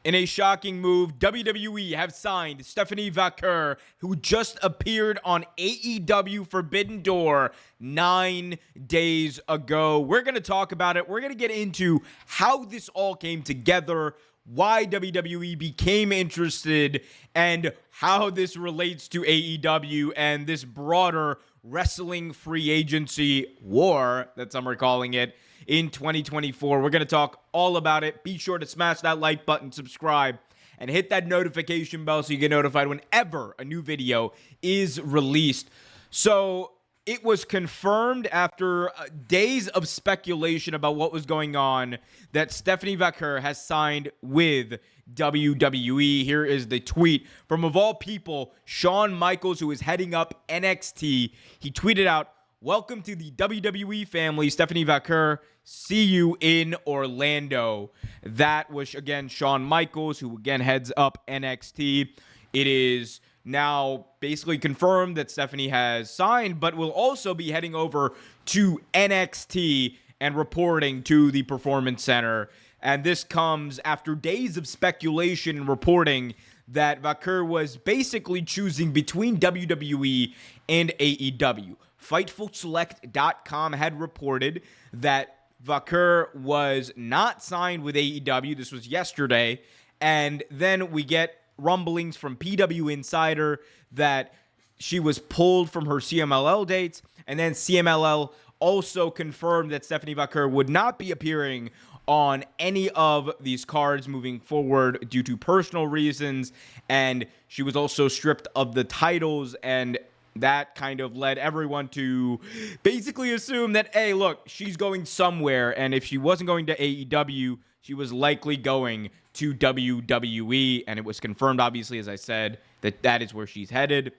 In a shocking move, WWE have signed Stephanie Vaquer, who just appeared on AEW Forbidden Door 9 days ago. We're going to talk about it. We're going to get into how this all came together, why WWE became interested, and how this relates to AEW and this broader wrestling free agency war that some are calling it in 2024. We're going to talk all about it. Be sure to smash that like button, subscribe, and hit that notification bell so you get notified whenever a new video is released. So it was confirmed after days of speculation about what was going on that Stephanie Vaquer has signed with WWE. Here is the tweet from, of all people, Shawn Michaels, who is heading up NXT. He tweeted out, "Welcome to the WWE family, Stephanie Vaquer. See you in Orlando." That was, again, Shawn Michaels, who, again, heads up NXT. It is now basically confirmed that Stephanie has signed, but will also be heading over to NXT and reporting to the Performance Center. And this comes after days of speculation and reporting that Vaquer was basically choosing between WWE and AEW. FightfulSelect.com had reported that Vaquer was not signed with AEW. This was yesterday. And then we get rumblings from PW Insider that she was pulled from her CMLL dates. And then CMLL also confirmed that Stephanie Vaquer would not be appearing on any of these cards moving forward due to personal reasons. And she was also stripped of the titles, and that kind of led everyone to basically assume that, hey, look, she's going somewhere. And if she wasn't going to AEW, she was likely going to WWE. And it was confirmed, obviously, as I said, that that is where she's headed.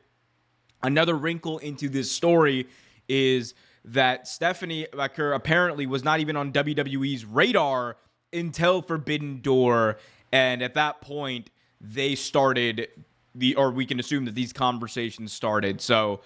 Another wrinkle into this story is that Stephanie Vaquer apparently was not even on WWE's radar until Forbidden Door. And at that point, they started we can assume that these conversations started. So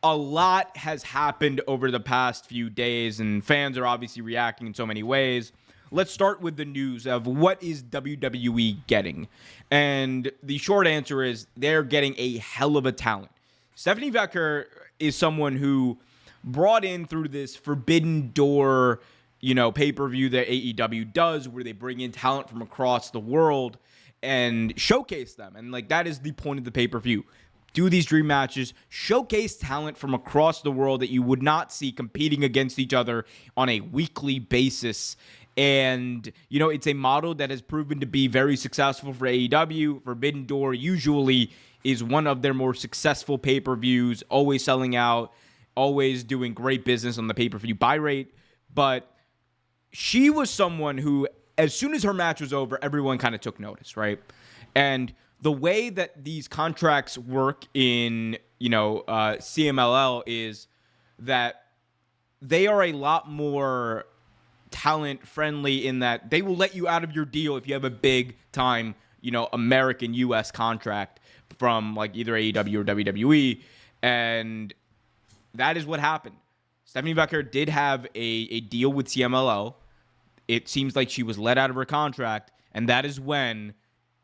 a lot has happened over the past few days, and fans are obviously reacting in so many ways. Let's start with the news of what is WWE getting. And the short answer is they're getting a hell of a talent. Stephanie Vaquer is someone who brought in through this Forbidden Door, pay-per-view that AEW does, where they bring in talent from across the world and showcase them. And that is the point of the pay-per-view. Do these dream matches, showcase talent from across the world that you would not see competing against each other on a weekly basis. And, it's a model that has proven to be very successful for AEW. Forbidden Door usually is one of their more successful pay-per-views, always selling out, always doing great business on the pay-per-view buy rate. But she was someone who, as soon as her match was over, everyone kind of took notice, right? And the way that these contracts work in, CMLL is that they are a lot more talent friendly in that they will let you out of your deal if you have a big time, American US contract from either AEW or WWE. And that is what happened. Stephanie Vaquer did have a deal with CMLL. It seems like she was let out of her contract, and that is when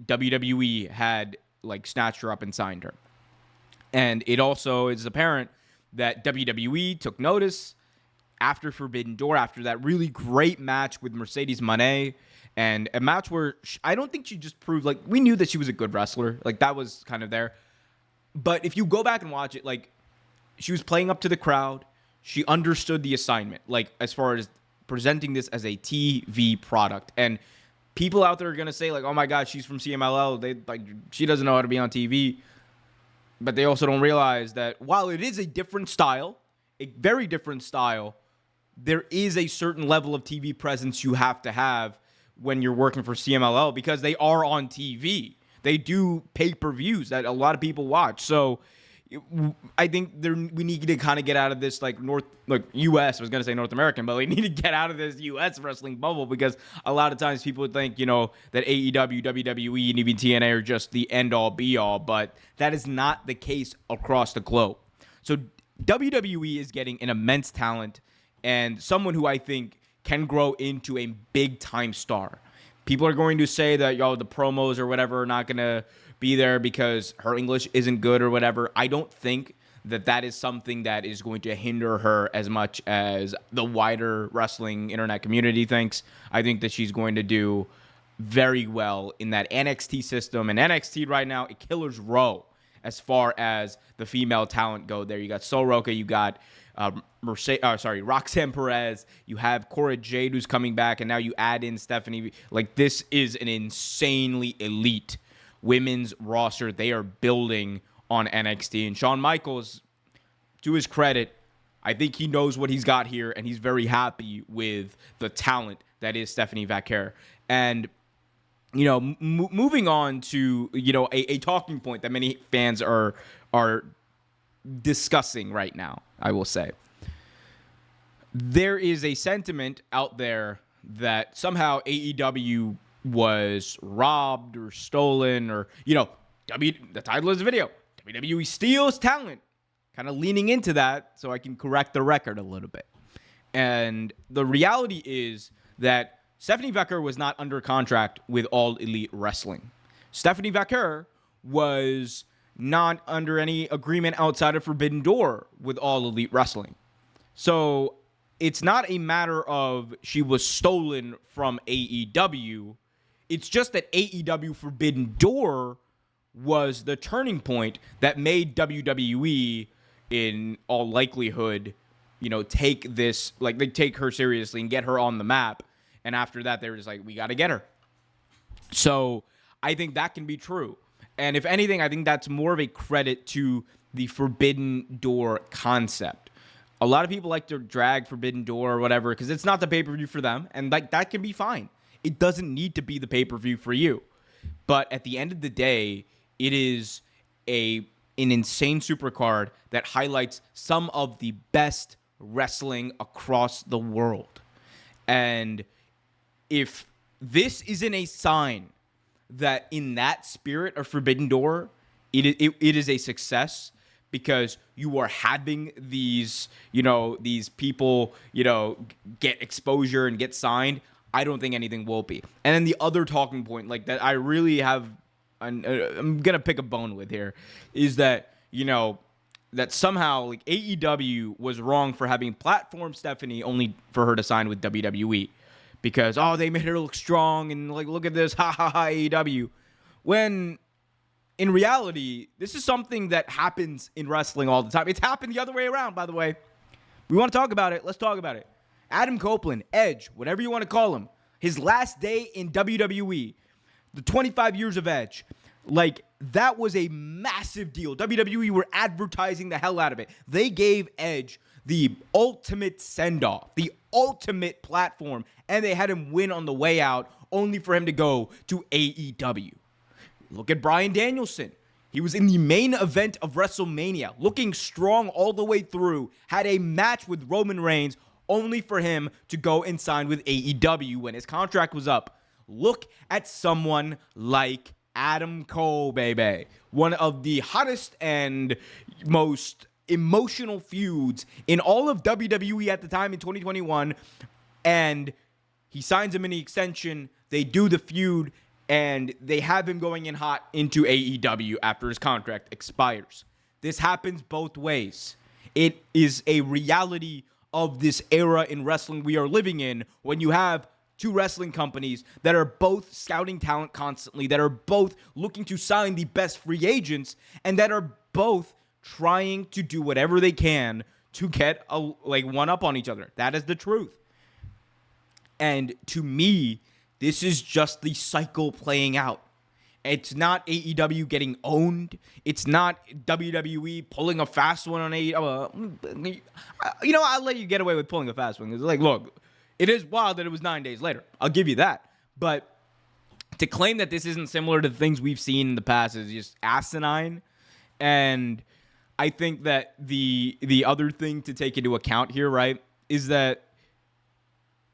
WWE had snatched her up and signed her. And it also is apparent that WWE took notice after Forbidden Door, after that really great match with Mercedes Moné, and a match where I don't think she just proved, we knew that she was a good wrestler. That was kind of there. But if you go back and watch it, she was playing up to the crowd. She understood the assignment, as far as presenting this as a TV product. And people out there are going to say, oh my God, she's from CMLL. She doesn't know how to be on TV. But they also don't realize that while it is a different style, a very different style, there is a certain level of TV presence you have to have when you're working for CMLL, because they are on TV. They do pay-per-views that a lot of people watch. So I think we need to kind of get out of this U.S. I was going to say North American, but we need to get out of this U.S. wrestling bubble, because a lot of times people would think, that AEW, WWE, and even TNA are just the end-all, be-all, but that is not the case across the globe. So WWE is getting an immense talent and someone who I think can grow into a big-time star. People are going to say that, the promos or whatever are not going to be there because her English isn't good or whatever. I don't think that is something that is going to hinder her as much as the wider wrestling internet community thinks. I think that she's going to do very well in that NXT system. And NXT right now, a killer's row as far as the female talent go there. You got Soroka, you got Roxanne Perez, you have Cora Jade who's coming back, and now you add in Stephanie. Like, this is an insanely elite women's roster they are building on NXT. And Shawn Michaels, to his credit, I think he knows what he's got here, and he's very happy with the talent that is Stephanie Vaquer. And moving on to, a talking point that many fans are discussing right now, I will say. There is a sentiment out there that somehow AEW was robbed or stolen, or, the title of the video, WWE steals talent. Kind of leaning into that so I can correct the record a little bit. And the reality is that Stephanie Vaquer was not under contract with All Elite Wrestling. Stephanie Vaquer was not under any agreement outside of Forbidden Door with All Elite Wrestling. So it's not a matter of she was stolen from AEW. It's just that AEW Forbidden Door was the turning point that made WWE, in all likelihood, take this, like, they take her seriously and get her on the map. And after that, they were just like, we got to get her. So I think that can be true. And if anything, I think that's more of a credit to the Forbidden Door concept. A lot of people like to drag Forbidden Door or whatever because it's not the pay-per-view for them. And like that can be fine. It doesn't need to be the pay-per-view for you. But at the end of the day, it is an insane supercard that highlights some of the best wrestling across the world. And if this isn't a sign that in that spirit of Forbidden Door, it is a success, because you are having these, these people, get exposure and get signed, I don't think anything will be. And then the other talking point, like, that I really have, I'm going to pick a bone with here, is that, that somehow, like, AEW was wrong for having platformed Stephanie only for her to sign with WWE. Because, they made her look strong, and, like, look at this, ha ha ha, AEW. When, in reality, this is something that happens in wrestling all the time. It's happened the other way around, by the way. We want to talk about it. Let's talk about it. Adam Copeland, Edge, whatever you want to call him, his last day in WWE, the 25 years of Edge, like, that was a massive deal. WWE were advertising the hell out of it. They gave Edge the ultimate send-off, the ultimate platform, and they had him win on the way out, only for him to go to AEW. Look at Bryan Danielson. He was in the main event of WrestleMania, looking strong all the way through, had a match with Roman Reigns, only for him to go and sign with AEW when his contract was up. Look at someone like Adam Cole, baby. One of the hottest and most emotional feuds in all of WWE at the time in 2021. And he signs a mini extension. They do the feud, and they have him going in hot into AEW after his contract expires. This happens both ways. It is a reality of this era in wrestling we are living in, when you have two wrestling companies that are both scouting talent constantly, that are both looking to sign the best free agents, and that are both trying to do whatever they can to get one up on each other. That is the truth. And to me, this is just the cycle playing out. It's not AEW getting owned. It's not WWE pulling a fast one on AEW. I'll let you get away with pulling a fast one. It's like, look, it is wild that it was 9 days later. I'll give you that. But to claim that this isn't similar to the things we've seen in the past is just asinine. And I think that the other thing to take into account here, right, is that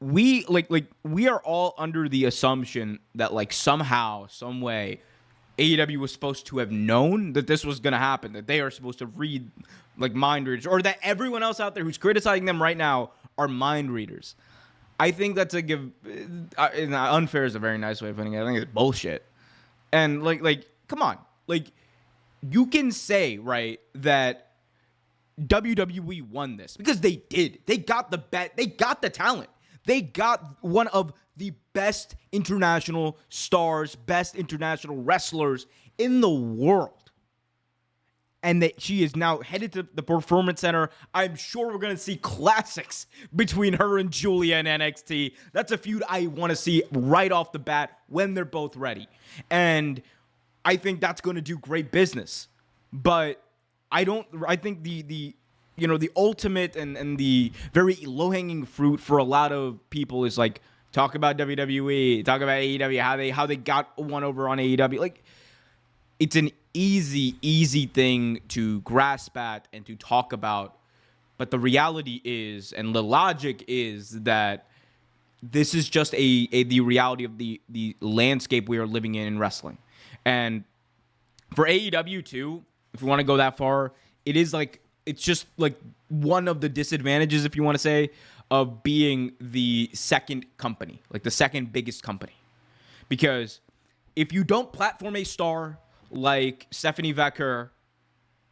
we are all under the assumption that, like, somehow, some way, AEW was supposed to have known that this was going to happen, that they are supposed to read, like, mind readers, or that everyone else out there who's criticizing them right now are mind readers. I think that's unfair is a very nice way of putting it. I think it's bullshit. And like, come on, like you can say right that WWE won this because they did. They got the bet. They got the talent. They got one of the best international stars, best international wrestlers in the world. And that she is now headed to the Performance Center. I'm sure we're going to see classics between her and Julia in NXT. That's a feud I want to see right off the bat when they're both ready. And I think that's going to do great business. But I think the ultimate and the very low-hanging fruit for a lot of people is like, talk about WWE, talk about AEW, how they got one over on AEW. Like, it's an easy thing to grasp at and to talk about. But the reality is, and the logic is that this is just the reality of the landscape we are living in wrestling. And for AEW too, if you want to go that far, it's just like one of the disadvantages, if you want to say, of being the second company, like the second biggest company. Because if you don't platform a star like Stephanie Vaquer,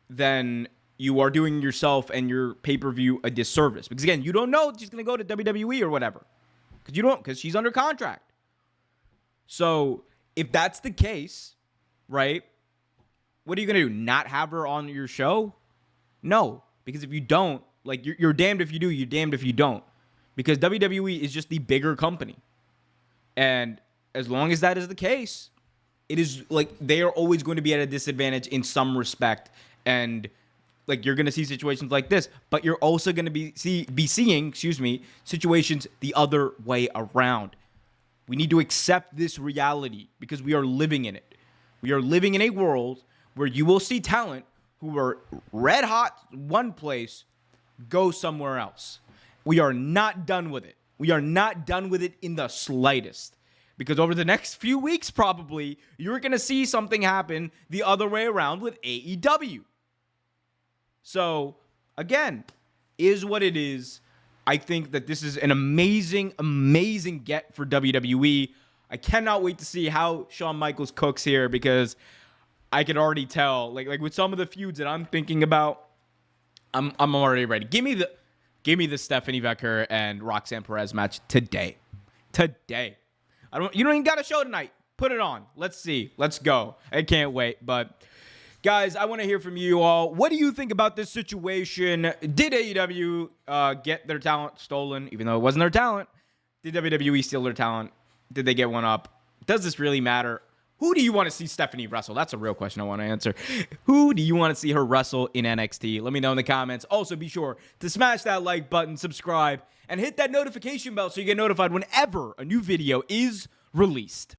then you are doing yourself and your pay-per-view a disservice. Because again, you don't know if she's going to go to WWE or whatever. Because she's under contract. So if that's the case, right, what are you going to do? Not have her on your show? No. Because if you don't, like, you're damned if you do, you're damned if you don't. Because WWE is just the bigger company. And as long as that is the case, it is like they are always going to be at a disadvantage in some respect. And like you're going to see situations like this, but you're also going to be seeing situations the other way around. We need to accept this reality because we are living in it. We are living in a world where you will see talent who are red hot one place go somewhere else. We are not done with it. We are not done with it in the slightest. Because over the next few weeks, probably, you're going to see something happen the other way around with AEW. So, again, is what it is. I think that this is an amazing, amazing get for WWE. I cannot wait to see how Shawn Michaels cooks here because I can already tell, like with some of the feuds that I'm thinking about, I'm already ready. Give me the Stephanie Vaquer and Roxanne Perez match today. Today. You don't even got a show tonight. Put it on. Let's see. Let's go. I can't wait. But guys, I want to hear from you all. What do you think about this situation? Did AEW get their talent stolen, even though it wasn't their talent? Did WWE steal their talent? Did they get one up? Does this really matter? Who do you want to see Stephanie wrestle? That's a real question I want to answer. Who do you want to see her wrestle in NXT? Let me know in the comments. Also, be sure to smash that like button, subscribe, and hit that notification bell so you get notified whenever a new video is released.